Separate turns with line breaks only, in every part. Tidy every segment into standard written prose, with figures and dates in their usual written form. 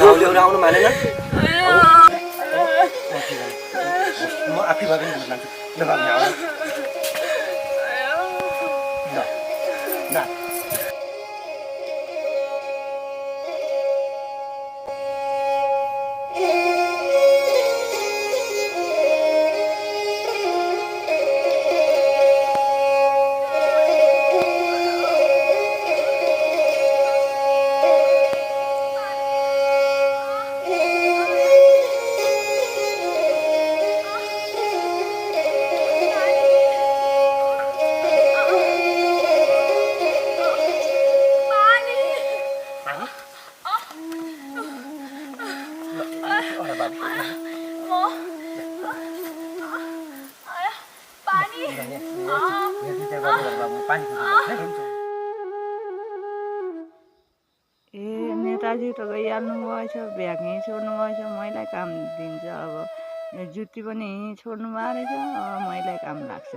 गाउँले आउनु मानेन म आफै भए पनि बुझ्न ल बाबु यहाँ आऊ ल
नेताजी त गइहाल्नु भएछ ब्याग यहीँ छोड्नु भएछ मैलाई काम दिन्छ अब यो जुत्ती पनि यहीँ छोड्नु भएको रहेछ मैलाई काम लाग्छ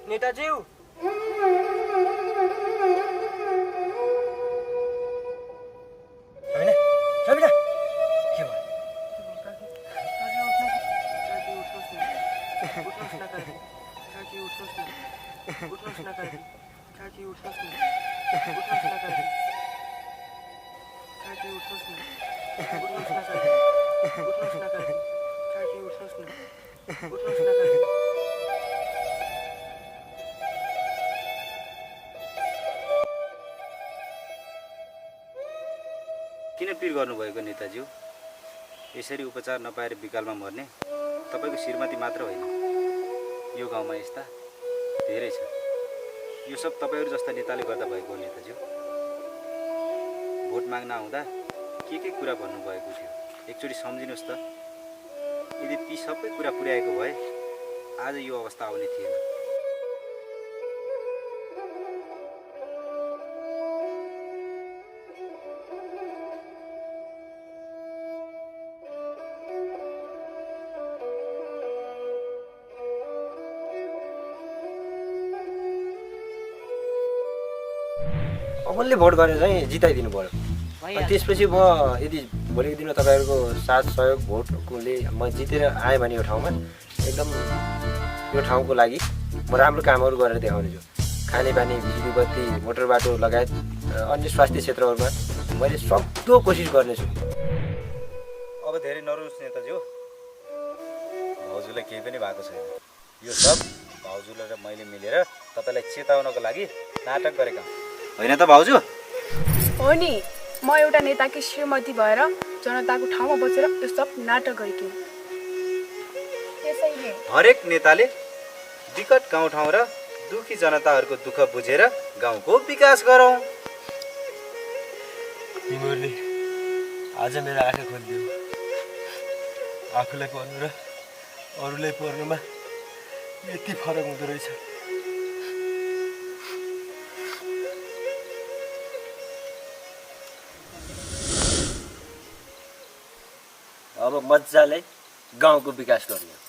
नेताज्यू सबिना सबिना के भयो
किन पिर गर्नुभएको नेताज्यू यसरी उपचार नपाएर बिकालमा मर्ने तपाईको श्रीमती मात्र होइन यो गाउँमा यस्ता धेरै छ यो सब तपाईहरु जस्ता नेताले गर्दा भएको हो नेताज्यू भोट माग्न आउँदा के कुरा भन्नु भएको थियो एकचोटी सम्झिनुस् त यदि ती सबै कुरा पुर्याएको भए आज यो अवस्था आउने थिएन
अमलले भोट गरेर चाहिँ जिताइदिनु पर्यो त्यसपछि म यदि भोलिको दिनमा तपाईहरुको साथ सहयोग भोटले म जितेर आएँ भने यो ठाउँमा एकदम यो ठाउँको लागि म राम्रो कामहरु गरेर देखाउने छु खानेपानी बिजुली बत्ती मोटर बाटो लगायत अन्य स्वास्थ्य क्षेत्रहरुमा मैले सक्दो कोसिस गर्नेछु
अब धेरै नरुनुहोस् नेताज्यू भाउजूलाई केही पनि भएको छैन यो सब भाउजूले र मैले मिलेर तपाईलाई चेताउनको लागि नाटक गरेका होइन त भाउजू
हो नि म एउटा नेताकी श्रीमती भएर जनताको ठाउँमा बसेर यो सब नाटक गरेकी त्यसैले
हरेक नेताले विकट गाउँठाउँ र दुखी जनताहरूको दुःख बुझेर गाउँको विकास गरौँ
तिमीहरूले आज मेरो आँखा खोलिदियो आफूलाई पर्नु र अरूलाई पर्नुमा यति फरक हुँदो रहेछ अब मजाले गाउँको विकास गर्ने